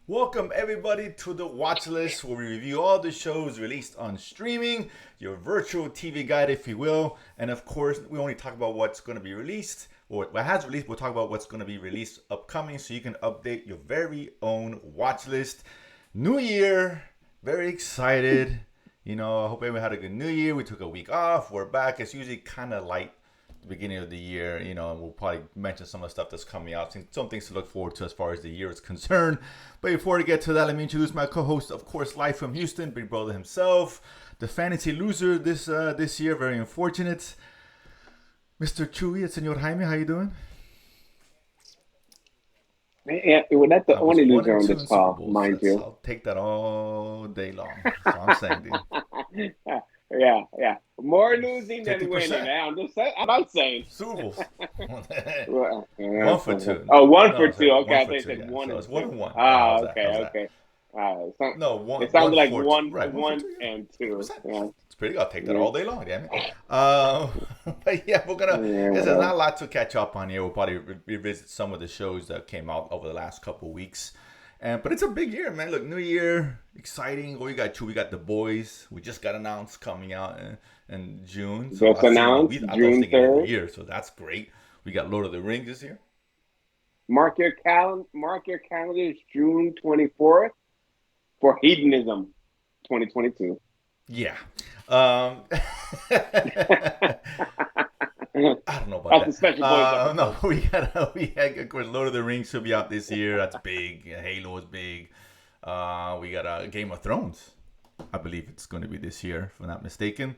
Welcome everybody to the Watchlist, where we review all the shows released on streaming, your virtual TV guide, if you will. And of course, we only talk about what's going to be released, or what has released. We'll talk about what's going to be released upcoming, so you can update your very own Watchlist. New year, very excited. I hope everyone had a good New Year. We took a week off. We're back. It's usually kind of light the beginning of the year, and we'll probably mention some of the stuff that's coming out, some things to look forward to as far as the year is concerned. But before we get to that, let me introduce my co-host, of course, live from Houston, Big Brother himself, the fantasy loser this year, very unfortunate, Mr. Chewy and Senor Jaime. How you doing? Yeah, well, that's the I was only one loser and on two this in Super call, Bowls. mind you. I'll take that all day long. That's all I'm saying, dude. Yeah. More losing than winning. 50%. I'm just saying. I'm not saying. Super Bowls. Yeah, One for two. oh, one No, for I'm sorry, two. Okay, one I for thought you two. said Yeah. one So and it's two. 1-1. Ah, How's that? okay, How's that? okay. No, It one sounded one like for two. one, Right, one for one two. Yeah, and two. 50%. Yeah, It's pretty good. I'll take that yeah, all day long, damn it. Uh, but yeah, we're gonna. yeah, There's whatever. not a lot to catch up on here. We'll probably revisit some of the shows that came out over the last couple of weeks. But it's a big year, man. Look, New Year, exciting. What we got? We got The Boys. We just got announced coming out in June. So Just that's announced I thought it was June thinking end of the 3rd. year. So that's great. We got Lord of the Rings this year. Mark your calendars, June 24th for Hedonism 2022. Yeah. Um, I don't know about That's a that. special voice No, episode. we had of course Lord of the Rings should be out this year. That's big. Halo is big. We got Game of Thrones. I believe it's going to be this year, if I'm not mistaken.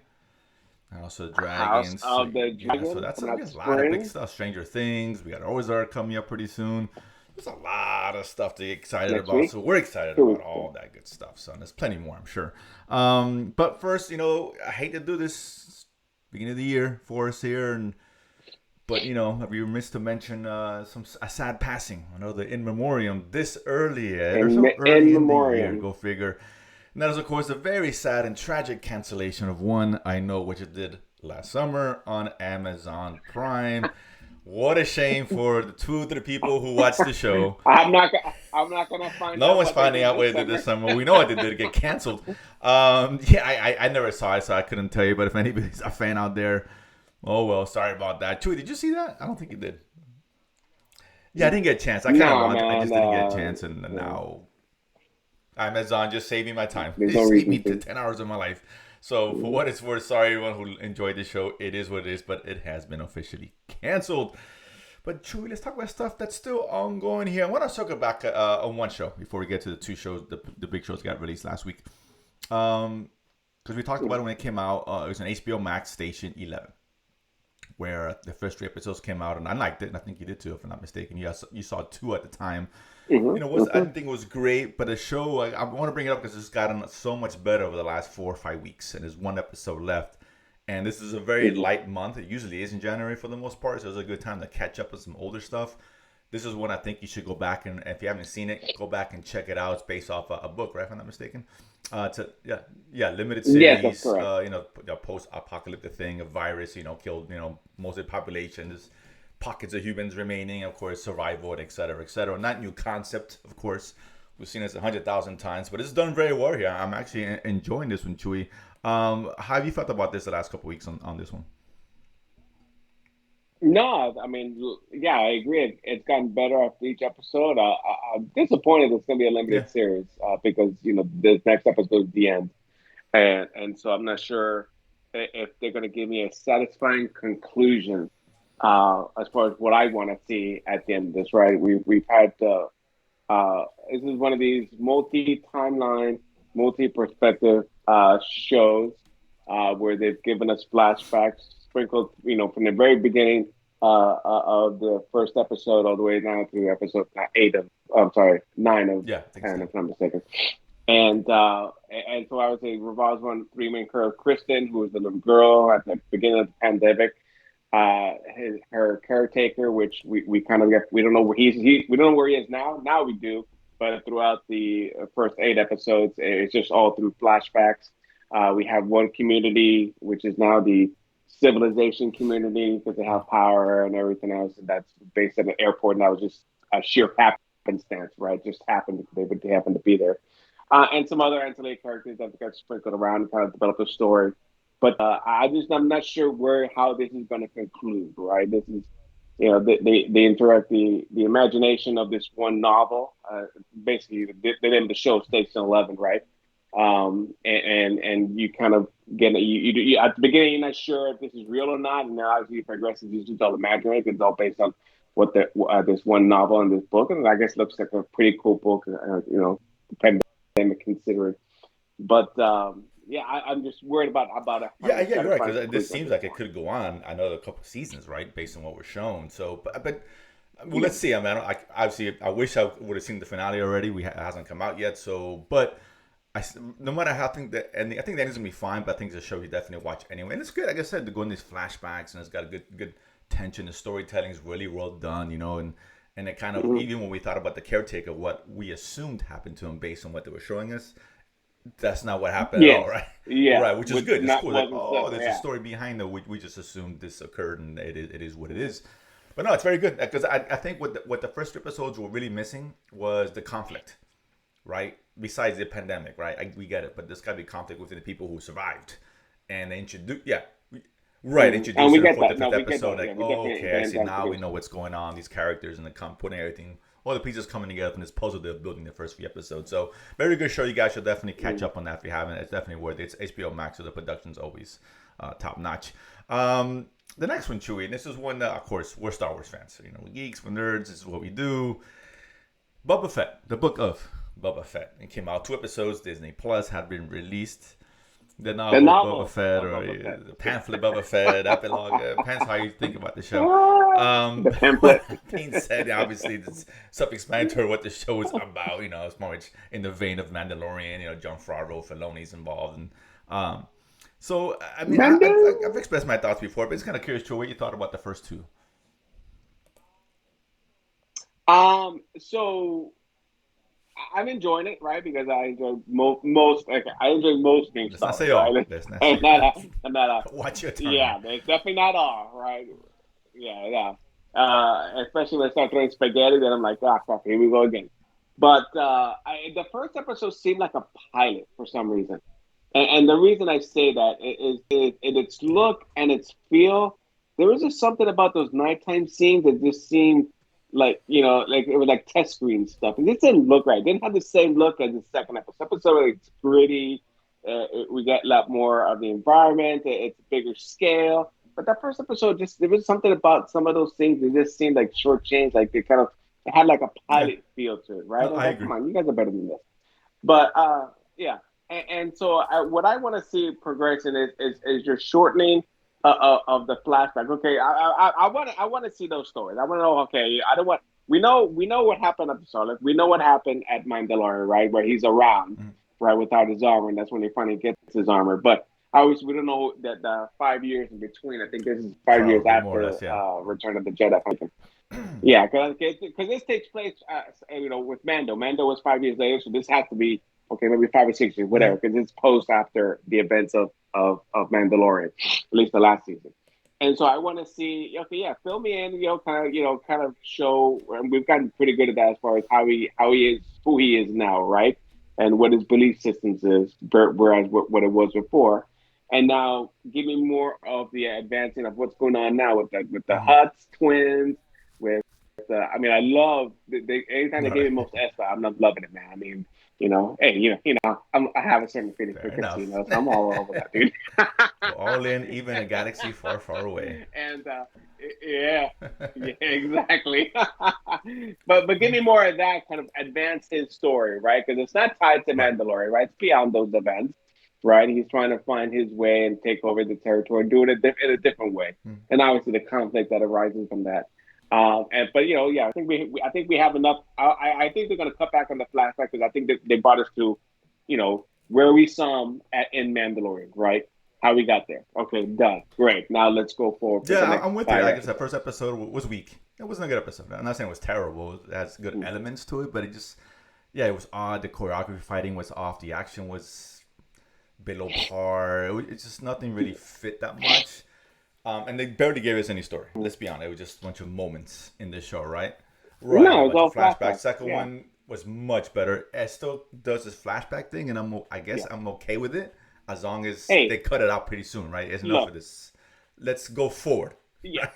And also House Dragons. So of the yeah, so Dragon that's coming out a lot of big spring stuff. Stranger Things. We got Ozark coming up pretty soon. There's a lot of stuff to get excited next about. week. So we're excited 2 weeks. about all that good stuff. So there's plenty more, I'm sure. But first, I hate to do this beginning of the year for us here, but we missed to mention a sad passing. Another in memoriam this early, or so In early in the year. memoriam. Go figure. And that is, of course, a very sad and tragic cancellation of One I Know, which it did last summer on Amazon Prime. What a shame for the 2 3 people who watched the show. I'm not gonna find No out one's what they finding did out what this they did this summer. summer. We know what they did get canceled. Yeah, I never saw it, so I couldn't tell you. But if anybody's a fan out there, oh well, sorry about that. Chewy, did you see that? I don't think you did. Yeah, I didn't get a chance. I kind of Nah, wanted. I man. just didn't get a chance, and Yeah, now Amazon just saved me my time. there's It no saved reason me to to. 10 hours of my life. So for what it's worth, sorry everyone who enjoyed the show. It is what it is, but it has been officially canceled. But Chewy, let's talk about stuff that's still ongoing here. I want to circle back on one show before we get to the 2 shows, the big shows got released last week. Because we talked about it when it came out. It was on HBO Max Station 11, where the first 3 episodes came out, and I liked it, and I think you did too, if I'm not mistaken. You saw 2 at the time. I didn't think it was great, but the show, I want to bring it up because it's gotten so much better over the last 4 or 5 weeks, and there's 1 episode left. And this is a very Mhm. light month. It usually is in January for the most part, so it's a good time to catch up with some older stuff. This is one I think you should go back and if you haven't seen it, go back and check it out. It's based off a book, right? If I'm not mistaken. Yeah, limited Yes, that's series. correct. A post-apocalyptic thing, a virus, killed most of the population. There's pockets of humans remaining, of course, survival, et cetera, et cetera. Not new concept, of course. We've seen this 100,000 times, but it's done very well here. I'm actually enjoying this one, Chewy. How have you felt about this the last couple weeks on this one? No, I mean, yeah, I agree. It's gotten better after each episode. I'm disappointed it's going to be a Yeah. limited series because the next episode is the end, and so I'm not sure if they're going to give me a satisfying conclusion as far as what I want to see at the end of this. Right? We've had this is one of these multi-timeline, multi-perspective shows where they've given us flashbacks sprinkled, from the very beginning of the first episode all the way down through episode 8 of, I'm sorry, 9 of Yeah, I think 10, so. if I'm not mistaken. And so I would say revolves around 3 main characters: Kristen, who was the little girl at the beginning of the pandemic, her caretaker, which we kind of get, we don't know where we don't know where he is now. Now we do, but throughout the first 8 episodes, it's just all through flashbacks. We have one community, which is now the civilization community because they have power and everything else, and that's based at an airport, and that was just a sheer happenstance happenstance, right? Just happened they happen to be there, and some other ancillary characters that got sprinkled around and kind of develop a story. But I'm not sure where how this is going to conclude, right? This is they interact the imagination of this one novel. Basically, the name of the show Station 11, right? And you kind of get you at the beginning you're not sure if this is real or not, and now as you progress, it's just all imaginary. It's all based on what the this one novel and this book, and I guess it looks like a pretty cool book. Pandemic considering, but yeah, I'm just worried about a Yeah, you're right. satisfying Because this conclusion seems at this like it point. could go on another couple seasons, right? Based on what we're shown. So, but well, Yeah. let's see. I mean, obviously, I wish I would have seen the finale already. It hasn't come out yet. So, but no matter how I think that, and I think that is gonna be fine. But I think it's a show you definitely watch anyway. And it's good, like I said, to go in these flashbacks, and it's got a good tension. The storytelling is really well done, and it kind of, Mhm. even when we thought about the caretaker, what we assumed happened to him based on what they were showing us, that's not what happened at all, Yes. right? Yeah. Right, which is With good. It's not cool. Like, wasn't oh, so. there's a Yeah. story behind it. We just assumed this occurred, and it is what it is. But no, it's very good because I think what the first episodes were really missing was the conflict, right? Besides the pandemic, right? We get it, but there's got to be conflict within the people who survived, and they introduce, yeah, right, And introduce we in the get fourth, that. the No, fifth we get episode, that. like, Yeah, we oh, definitely okay, I see now. We investigation. know what's going on. These characters and the putting everything, all the pieces coming together from this puzzle they're building the first few episodes. So very good show. You guys should definitely catch up on that if you haven't. It's definitely worth it. It's HBO Max, so the production's always top notch. The next one, Chewy, and this is one that, of course, we're Star Wars fans. So, we're geeks, we're nerds. This is what we do. Boba Fett, the book of Boba Fett. It came out 2 episodes. Disney Plus had been released. The The novel Boba novel Fett, of or Boba Fett. the pamphlet Boba Fett, epilogue. Depends how you think about the show. The pamphlet. That being said, obviously it's self-explanatory what the show is about. It's more much in the vein of Mandalorian. John Favreau, Filoni's involved, and so I mean, Mando. I've expressed my thoughts before, but it's kind of curious to what you thought about the first two. So I'm enjoying it, right? Because I enjoy most like I enjoy most things Let's Star not Wars, say all. right? Let's not And say. not not Watch your tongue. yeah, it's definitely not all, right? Yeah, yeah. Especially when I start throwing spaghetti, then I'm like, ah, fuck, here we go again. But the first episode seemed like a pilot for some reason, and the reason I say that is in its look and its feel. There was just something about those nighttime scenes that just seemed like it was like test screen stuff. It just didn't look right. It didn't have the same look as the second episode. Episode it's gritty. We get a lot more of the environment. It's a bigger scale. But that first episode, just there was something about some of those things that just seemed like shortchanged. Like it had like a Yeah, pilot feel to it, right? no, I was I like, come agree. on, you guys are better than this. But yeah, and so what I want to see progression is your shortening of the flashback. Okay, I want to see those stories. I want to know. Okay, I don't want. We know what happened at the Charlotte. We know what happened at Mandalorian, right, where he's around, Mhm. right, without his armor, and that's when he finally gets his armor. But we don't know that the 5 years in between. I think this is 5 years Probably more or after less, yeah. Return of the Jedi. Yeah, because this takes place, with Mando. Mando was 5 years later, so this has to be okay, maybe 5 or 6 years, Mhm. whatever, because it's post after the events of Mandalorian, at least the last season. And so I want to see, okay, yeah, fill me in, kind of show, and we've gotten pretty good at that as far as how he is, who he is now, right, and what his belief systems is, whereas what it was before. And now give me more of the advancing of what's going on now with the Mhm. Hutts twins, with I mean, I love anytime they All gave me right. most Espa, I'm not loving it, man. I mean, hey, I have a certain feeling Fair for enough. Casino, so I'm all over that, dude. Go all in, even a galaxy far, far away. And yeah, yeah, exactly. But give me more of that kind of advance his story, right? Because it's not tied to Right. Mandalorian, right? It's beyond those events, right? He's trying to find his way and take over the territory, do it in a different way, Mm. and obviously the conflict that arises from that. But yeah, I think we have enough. I think they're going to cut back on the flashback because I think they brought us to, where we saw him in Mandalorian, right? How we got there. Okay, done. Great. Now let's go forward for Yeah, the next I'm with you. five I guess that episodes. first episode was weak. It wasn't a good episode. I'm not saying it was terrible. It has good Mm. elements to it, but it just, yeah, it was odd. The choreography fighting was off. The action was below par. It's just nothing really fit that much. And they barely gave us any story. Let's be honest. It was just a bunch of moments in the show, right? Right, a No, it's bunch of all flashbacks. flashbacks. Second Yeah, one was much better. It still does this flashback thing, and I guess yeah. I'm okay with it as long as they Hey, cut it out pretty soon, right? It's enough of look, this. Let's go forward. yeah.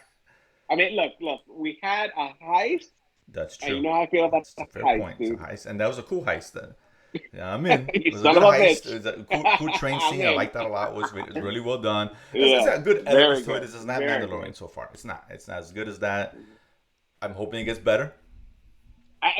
I mean, look. We had a heist, That's and you true. know how I feel about That's the a fair heist, point. It's a dude. heist, and that was a cool heist. Then, yeah, I'm in. It You was a son good of a heist. It bitch. was a cool train I'm scene. I in. liked that a lot. It was really well done. It's Yeah, a good very elements to it. good, This is not very Mandalorian good. so far. It's not. It's not as good as that. I'm hoping it gets better.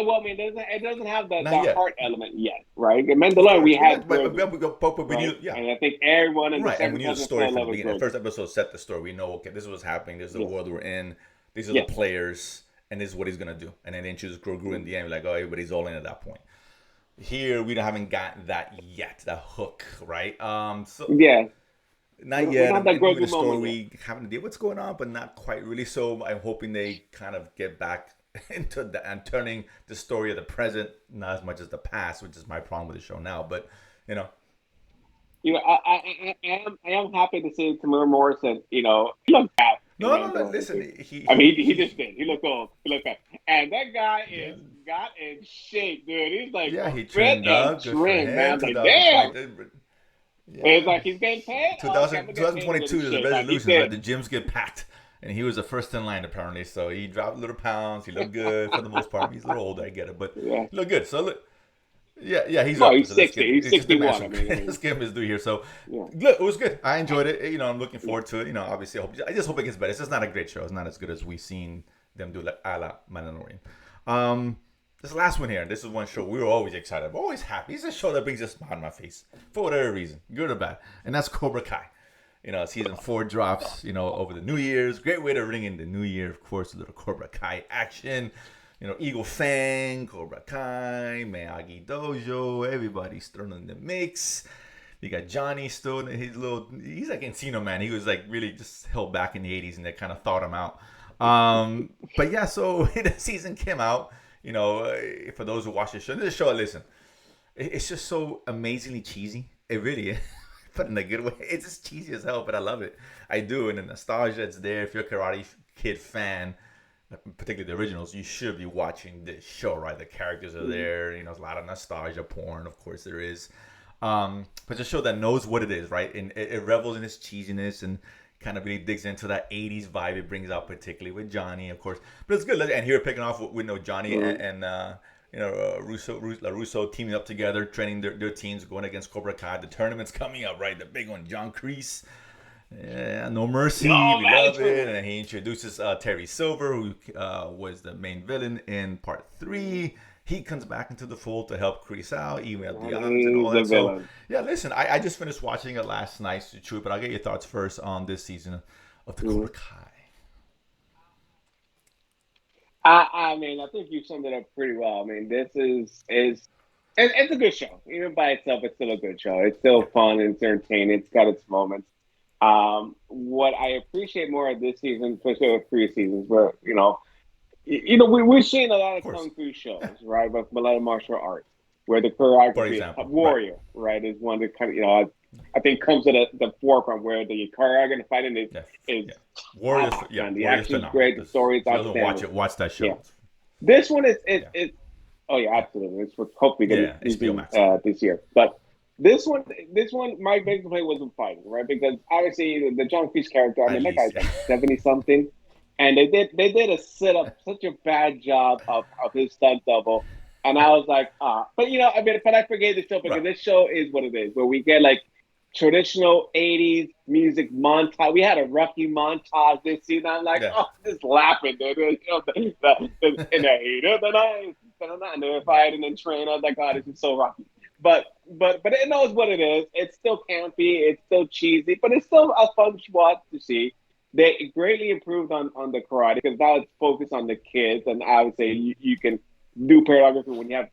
Well, I mean, it doesn't have Not the yet. heart element yet, right? In Of Mandalorian, we course, had Grogu, but we right? need, yeah, And I think everyone in the right. And we second need a season story fell in from the love with beginning. The Grogu. first episode set the story. We know, okay, this is what's happening. This is the Yes, world we're in. These are the yes. players, and this is what he's gonna do. And then they introduce Grogu in the end. We're like, oh, everybody's all in at that point. Here, we haven't got that yet. The hook, right? So Yeah, we not don't, we yet. don't have And, that and even the Grogu moment yet. story, having an idea what's going on, but not quite really. So I'm hoping they kind of get back into the and turning the story of the present, not as much as the past, which is my problem with the show now. But you know, You know, I am happy to see Tamir Morrison. He looked bad in no, no, no. Mandalorian Listen, too. I mean, he he just did. He looked old. He looked bad, and that guy yeah, is got in shape, dude. He's like yeah, he fit trimmed and up. Good for trim, him. man. Like, damn. 2020. It's Yeah, like he's getting paid. Oh, okay, I'm gonna get paid to get in 2022. There's shape. Like he resolutions, right? said, The gyms get packed, and he was the first in line apparently. So he dropped little pounds. He looked good for the most part. He's a little older, I get it, but yeah. he looked good. So look, yeah, yeah, he's Well, up. he's So let's 60. give He's just give him 61. I some mean, let's give him his due here. So yeah, look, it was good. I enjoyed it. I'm looking yeah. forward to it. Obviously, I just hope it gets better. It's just not a great show. It's not as good as we've seen them do like a la Mandalorian. Um, this last one here. This is one show we were always excited. We're always happy. It's a show that brings a smile on my face for whatever reason, good or bad, and that's Cobra Kai. Season 4 drops, over the New Year's. Great way to ring in the New Year, of course, a little Cobra Kai action. Eagle Fang, Cobra Kai, Miyagi Dojo, everybo's thrown in the mix. You got Johnny still in he's like Encino Man. He was like really just held back in the 80s and they kind of thawed him out. But yeah, so the season came out, for those who watch the show. This show, listen, it's just so amazingly cheesy. It really is. But in a good way. It's just cheesy as hell, but I love it. I do, and the nostalgia it's there. If you're a Karate Kid fan, particularly the originals, you should be watching this show, right? The characters are there. There's a lot of nostalgia porn, of course there is. But it's a show that knows what it is, right? And it revels in its cheesiness and kind of really digs into that 80s vibe it brings out, particularly with Johnny, of course. But it's good. And here picking off with Johnny Russo teaming up together, training their teams, going against Cobra Kai. The tournament's coming up, right? The big one, John Kreese. Yeah, No Mercy. No, We man, love it. And he introduces Terry Silver, who was the main villain in part 3. He comes back into the fold to help Kreese out, even at the odds and all he's a that. So, villain. yeah, listen, I just finished watching it last night, but I'll get your thoughts first on this season of the Cobra Mhm. Kai. I mean, I think you summed it up pretty well. I mean, this it's a good show. Even by itself, it's still a good show. It's still Yeah, fun. It's entertaining. It's got its moments. What I appreciate more of this season, especially with three seasons, where we're seeing a lot of of course. kung fu Yeah, shows, right? With a lot of martial arts, where the for choreography, example. Right. Warrior, right, is one that kind of I think comes to the forefront where the choreography and fighting Yeah, is yeah. top notch, man. The Warriors action's phenomenal. great, the story is If you don't watch outstanding. it, watch that Yeah, show. this one is Yeah, oh yeah, absolutely. It's what hopefully going yeah. to HBO releasing Max. this year, but. This one, my biggest complaint wasn't fighting, right? Because obviously the John Kreese character, I At mean, that least, guy's yeah. like 70 something, and they did a sit up such a bad job of his stunt double, and I was like, but I mean, but I forgave the show because Right. this show is what it is, where we get like traditional 80s music montage. We had a Rocky montage this season. I'm like, Yeah. oh, just laughing, dude. In the heat of the night, and they're fighting and training. I was like, oh, this is so Rocky. But it knows what it is. It's still campy. It's still cheesy, but it's still a fun watch to see. They greatly improved on the karate because now it's focused on the kids, and I would say you can do choreography when you have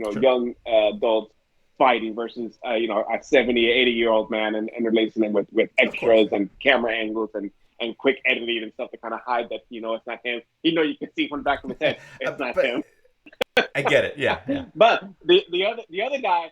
Sure. young adults fighting versus a 70, 80-year-old man and replacing them with Of course. extras Yeah. and camera angles and quick editing and stuff to kind of hide that it's not him. You can see from the back of his head it's not But him. I get it. Yeah. Yeah. But the other guy,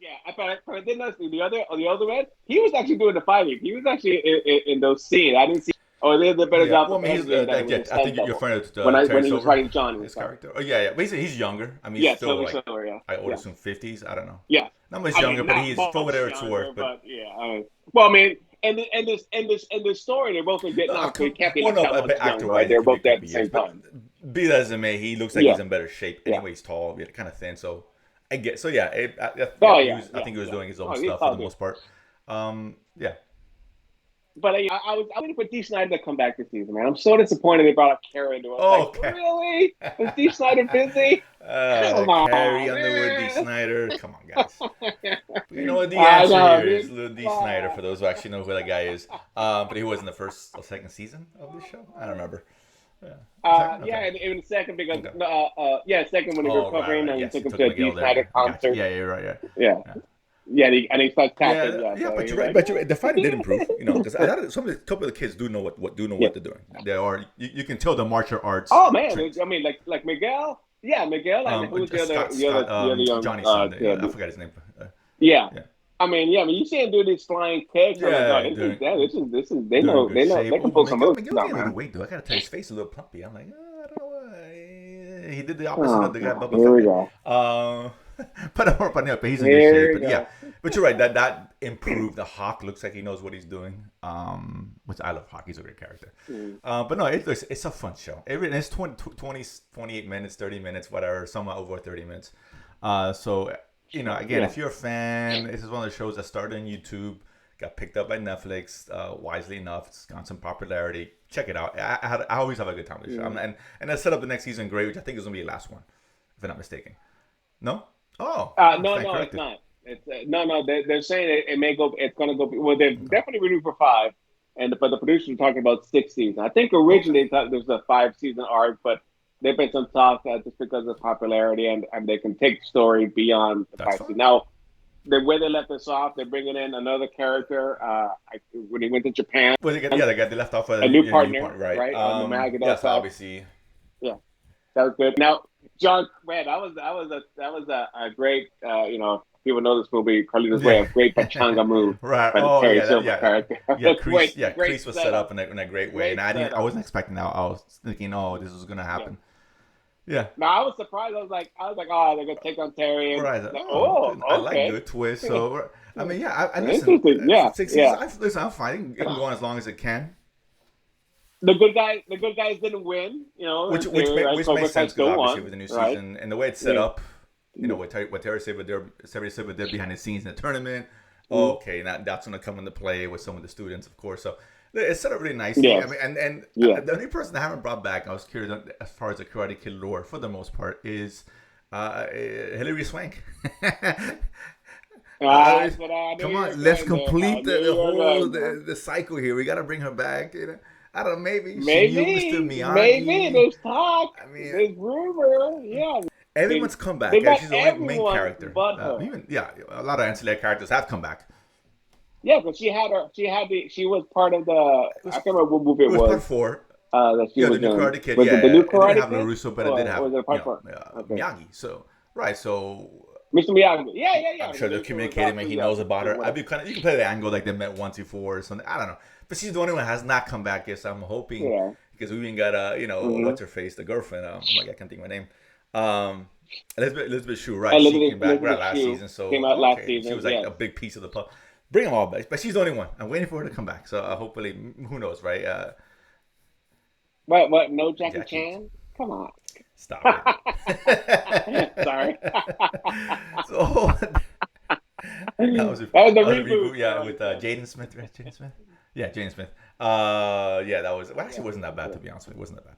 yeah, but I didn't know the other man. He was actually doing the fighting. He was actually in those scenes. I didn't see. Oh, they did a better Yeah, job well, I of mean, he's editing that with yeah, his I stunt think you're double. referring to When Terry he was Silver, fighting Johnny and his stuff. character. Oh yeah, yeah. Basically, he's younger. I mean, he's Yeah, still Silver like Silver. Yeah, I would yeah, assume 50s. I don't know, yeah. not much I younger, mean, but not he's for much whatever it's younger, worth. But but yeah. Well, I mean, and this story, they're both in no, Vietnam, so he can't be well, like no, that much but actor younger, right? wise, it They're both there could at be the years. same But time. be that as it may, he looks like Yeah, he's in better shape. yeah. Anyway, he's tall, kind of thin. So I get. So yeah, yeah. Oh He yeah, was. I yeah, think he was yeah. doing his own Oh, he's stuff for all the good. most part. Yeah. But I was waiting for D. Snyder to come back this season, man. I'm so disappointed they brought up Kara into it. Oh, Like, okay. really? Is D. Snyder busy? Come Carrie on, Underwood, D. man. Snyder. Come on, guys. You know what the I answer know, here is? dude. Little D. Come Snyder, on. for those who actually know who that guy is. But he was in the first or second season of the show. I don't remember. Yeah. Second? Yeah, Okay. and even second because Okay. yeah, second when they were Oh, right, covering right. and he Yes, took he him took to a D. Miguel there. Snyder I got you. concert. Yeah, you're right. Yeah. Yeah, Yeah. yeah, and he starts tapping. Yeah, Yeah, yeah, so but he's you're right. like, The fighting did improve, because a lot of some of the couple of the kids do know what yeah. they're doing. They are you can tell the martial arts Oh man, trained. I mean, like Miguel. Yeah, Miguel, and who's Scott, the other young Johnny's son. kid? I forgot his name. Yeah, Yeah, I mean, you see him do these flying kicks. I'm like, yeah, oh, this is they're in good shape. they can Oh, pull some moves Miguel now, gained a little man. weight though. I gotta tell you, his face is a little plumpy. I'm like, I don't know why. He did the opposite Oh of the guy god, Boba here Fett we did. go. But he's in good Here shape. we But yeah, go. but you're right. That improved. The Hawk looks like he knows what he's doing. Which I love Hawk. He's a great character. But no, it's a fun show. It's 28 minutes, 30 minutes, whatever. Somewhat over 30 minutes. So again, if you're a fan, this is one of the shows that started on YouTube, got picked up by Netflix. Wisely enough, it's got some popularity. Check it out. I always have a good time with the show. And I set up the next season great, which I think is gonna be the last one, if I'm not mistaken. No? Oh, No, it's not. It's no. They're saying it may go. It's going to go. Well, they're definitely renewed for 5, but the producers are talking about 6 seasons. I think originally they thought there was a 5-season arc, but there've been some talk that just because of popularity and they can take the story beyond the That's 5 seasons. Now, the way they left this off, they're bringing in another character. When he went to Japan, Well, they left off a new partner, right? On the Magadan yes, side. obviously. Yeah, that was good. Now, John, man, that was a great. People know this movie, Carlito's Way, a great pachanga move Right. by the Oh, Terry yeah, Silver character. Yeah, Great Kreese was set setup. up in a great way, and I wasn't expecting that. I was thinking, oh, this was gonna happen. Yeah. No, I was surprised. I was like, oh, they're gonna take on Terry. And Right. like, I like okay. good twist. So I mean, yeah. I listen. Interesting. Yeah, 6 yeah. seasons. Listen, I'm fine. It can go on as long as it can. The good guys didn't win. Which Cobra makes Kai sense still because obviously won, with the new right? season and the way it's set up, what Terry said, but they're behind the scenes in the tournament. Okay, that's gonna come into play with some of the students, of course. So it's set up really nicely. Yes. I mean, the only person I haven't brought back, I was curious as far as the Karate Kid lore for the most part, is Hilary Swank. Come on, let's complete the whole the cycle here. We gotta bring her back. I don't know, maybe Mr. Miyagi. Maybe there's talk. I mean, there's rumor. Yeah, everyone's come back. She's the only main character. But her. A lot of ancillary characters have come back. Yeah, but she was part of the. I can't remember what movie it was. Part 4. That she was the new in. Karate Kid. Was it the new Karate it didn't have Kid? LaRusso, but it did have was it part 4? Okay. Miyagi. So Mr. Miyagi. Yeah. I'm sure they're communicating. He knows about her. You can play the angle like they met once before or something. I don't know. But she's the only one who has not come back yet. So I'm hoping because we even got what's her face, the girlfriend. I can't think of her name. Elizabeth Shue, right? She came back last season. So came out last season. She was like a big piece of the puzzle. Bring them all back, but she's the only one. I'm waiting for her to come back. So hopefully, who knows, right? What? No Jackie Chan? Come on. Stop it. Sorry. So that was a reboot. Yeah, with Jaden Smith, right? Jaden Smith. Yeah, Jaden Smith. That was actually wasn't that bad to be honest with you. It wasn't that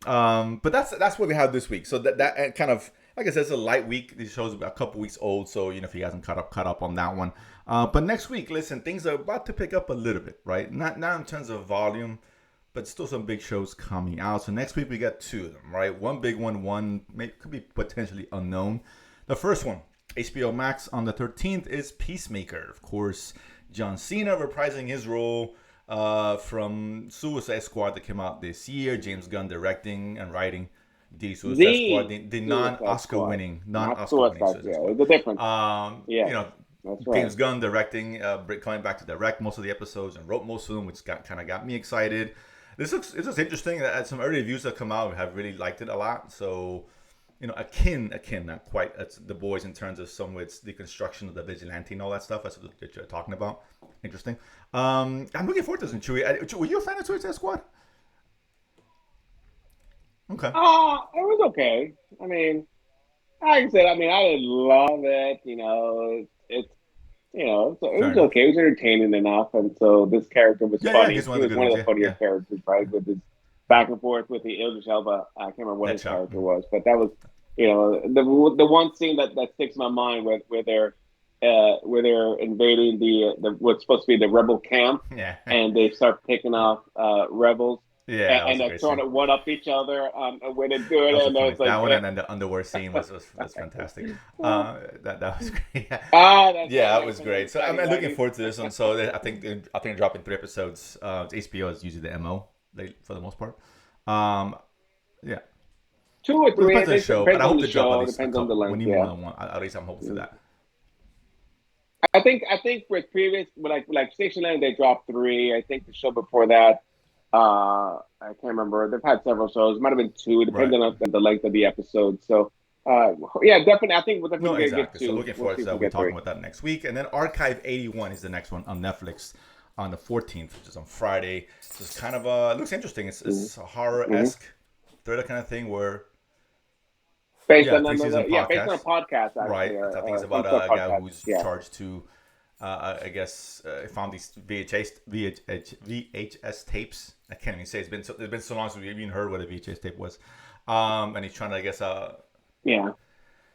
bad. But that's what we have this week. So that kind of, like I said, it's a light week. This show's a couple weeks old, so if he hasn't caught up on that one. But next week, listen, things are about to pick up a little bit, right? Not in terms of volume, but still some big shows coming out. So next week we got 2 of them, right? One big one could be potentially unknown. The first one, HBO Max on the 13th, is Peacemaker. Of course, John Cena reprising his role from Suicide Squad that came out this year. James Gunn directing and writing the Suicide Squad, the non-Oscar winning Suicide Squad. Yeah, the difference. That's right. James Gunn directing, coming back to direct most of the episodes and wrote most of them, which kind of got me excited. This looks interesting. Some early reviews that come out have really liked it a lot. So, akin, not quite. It's the boys in terms of some of its deconstruction of the vigilante and all that stuff. That's what you're talking about. Interesting. I'm looking forward to this, Chewy. Were you a fan of Suicide Squad? Okay. It was okay. I mean, like I said, I didn't love it. It was okay. It was entertaining enough, and so this character was funny. He's He one of the was good one of ones. the funnier characters, right? With his back and forth with the Idris Elba. I can't remember what his character was, but that was, the one scene that sticks in my mind where they're invading the what's supposed to be the rebel camp, and they start picking off rebels. Yeah, and they're trying to one up each other when they do it. And it's like, that one, and then the underwear scene was fantastic. That was great. That was great. So I'm looking forward to this one. So I think they're dropping 3 episodes. HBO is usually the MO for the most part. 2 or 3. Depends on the show, but I hope they drop at least depends on the length. We need more than one. At least I'm hoping for that. I think with previous, like Station 9, they dropped 3. I think the show before that, I can't remember. They've had several shows. It might have been 2, depending on the length of the episode. So, definitely. I think we'll definitely get 2. So looking forward to that. We're talking about that next week. And then Archive 81 is the next one on Netflix on the 14th, which is on Friday. So it's kind of it looks interesting. It's a horror-esque thriller kind of thing where based on a podcast. Actually, right. I think it's about a guy who's charged to. I guess found these VHS tapes. I can't even say it's been so long since we've even heard what a VHS tape was. And he's trying to, I guess, For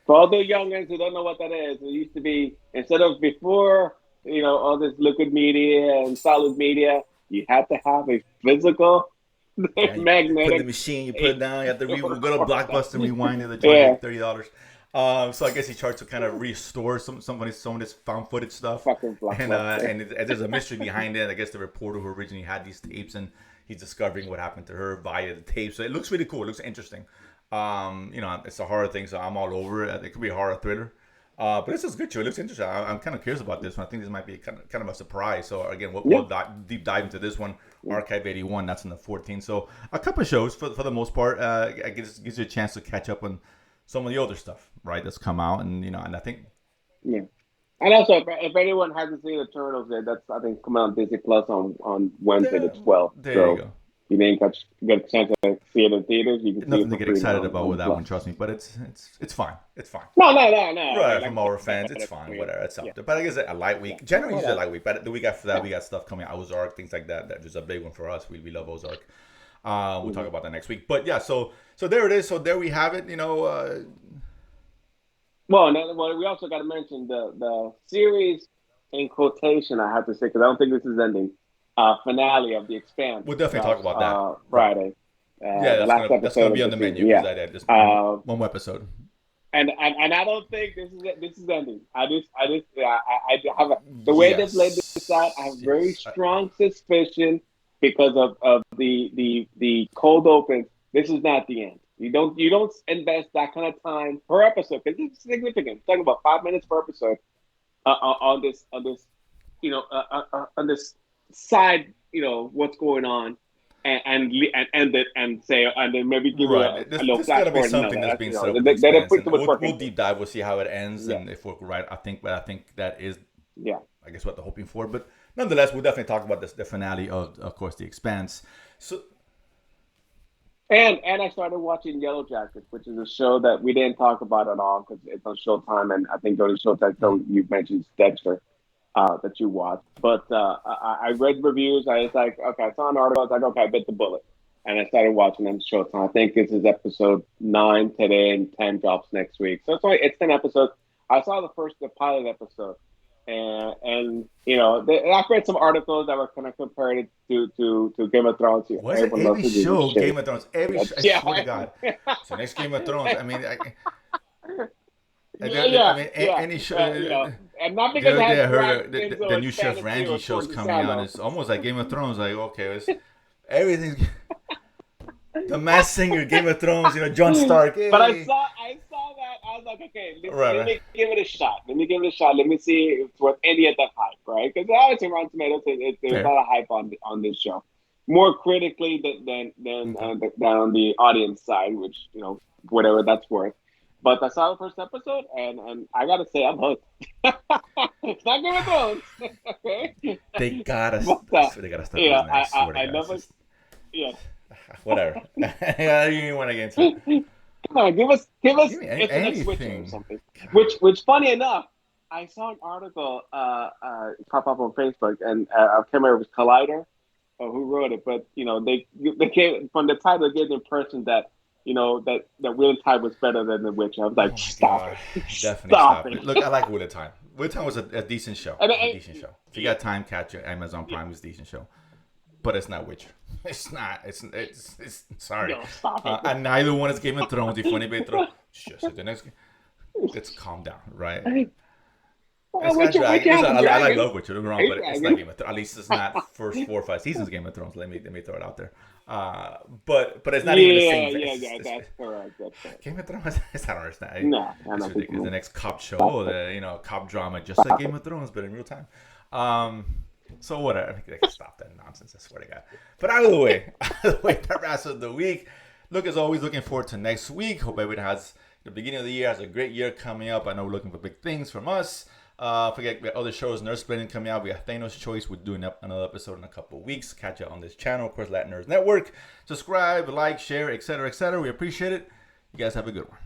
all the youngins who don't know what that is, it used to be, instead of before, all this liquid media and solid media, you had to have a physical magnetic. You put the machine, you put it down. You have to go to Blockbuster and rewind it. $30. So I guess he charged to kind of restore some of this found footage stuff, and there's a mystery behind it. I guess the reporter who originally had these tapes, and he's discovering what happened to her via the tape. So it looks really cool. It looks interesting. It's a horror thing, so I'm all over it. It could be a horror thriller, but this is good too. It looks interesting. I'm kind of curious about this one. I think this might be kind of a surprise. So again, we'll deep dive into this one. Archive 81. That's on the 14th. So a couple of shows for the most part. It gives you a chance to catch up on some of the older stuff, right, that's come out, and and I think and also if anyone hasn't seen the Turtles yet, that's I think coming on Disney Plus on Wednesday the 12th. There you go. You didn't get a chance to see it in theaters. You can nothing to get excited about with that one, trust me. But it's fine. It's fine. No. Right, from our fans, it's fine. Whatever, it's up there. But I guess a light week. Generally, usually a light week. But the week after that, we got stuff coming out. Ozark, things like that. That was a big one for us. We love Ozark. We'll talk about that next week. But yeah, so there it is. So there we have it. Well, we also got to mention the series in quotation. I have to say because I don't think this is ending. Finale of The Expanse. We'll definitely talk about that Friday. That's gonna be on the menu. Yeah, just one more episode. And I don't think this is ending. I have the way they've laid this out. I have very strong suspicion because of the cold open. This is not the end. You don't invest that kind of time per episode because it's significant. We're talking about 5 minutes per episode on this side, what's going on, and say, and then maybe give it a little flash forward. There's got to be something that's being set up. We'll deep dive. We'll see how it ends, and if we're right, I think that is, I guess what they're hoping for. But nonetheless, we'll definitely talk about the finale of course, The Expanse. So. And I started watching Yellow Jackets, which is a show that we didn't talk about at all because it's on Showtime, and I think during the Showtime show you mentioned Dexter that you watched. But I read reviews. I was like, okay, I saw an article. I was like, okay, I bit the bullet, and I started watching on Showtime. I think this is episode 9 today, and 10 drops next week. So it's 10 episodes. I saw the pilot episode. And I've read some articles that were kind of compared it to Game of Thrones. Was it every show Game of Thrones? I swear to God. So next Game of Thrones, I mean, any show. And not because I heard the new Chef Randy show's coming out. It's almost like Game of Thrones. Like, okay, everything's the Masked Singer, Game of Thrones. John Stark. Hey. But I saw that. I was like, okay, let me give it a shot. Let me see if it's worth any of the hype, right? Because obviously Rotten Tomatoes, there's a lot of hype on this show. more critically than on the audience side, which whatever that's worth. But I saw the first episode, and I gotta say I'm hooked. It's not Game of Thrones, okay? They gotta, But, they gotta stop yeah, using that. I swear to I God, love it. just, Yeah. whatever. You want to get into it. Come on, give us Internet Switcher or anything. something. Which, funny enough, I saw an article pop up on Facebook, and I can't remember if it was Collider or who wrote it, but they came from the title, they gave the impression that that Wheel of Time was better than The Witcher. I was like, stop it, Definitely stop it. Look, I like Wheel of Time. Wheel of Time was a decent show. A decent show. If you got time, catch it. Amazon Prime is a decent show. But it's not Witcher. It's not. It's sorry. No, stop it. And neither one is Game of Thrones. Y funny Petro. The next. Let's calm down, right? It's got dragons. I love Witcher. Don't get me wrong, but it's not Game of Thrones. At least it's not first 4 or 5 seasons of Game of Thrones. Let me throw it out there. But it's not even the same. Yeah, that's correct. Game of Thrones. I don't understand. No, it's ridiculous. The next cop show, cop drama, just like Game of Thrones, but in real time. So whatever. I think they can stop that nonsense. I swear to God. But either way, that wraps up the week. Look, as always, looking forward to next week. Hope everyone has the beginning of the year has a great year coming up. I know we're looking for big things from us. Forget we got other shows, Nerd Splitting coming out. We got Thanos Choice. We're doing another episode in a couple of weeks. Catch it on this channel, of course, Latin Nerds Network. Subscribe, like, share, etc., etc. We appreciate it. You guys have a good one.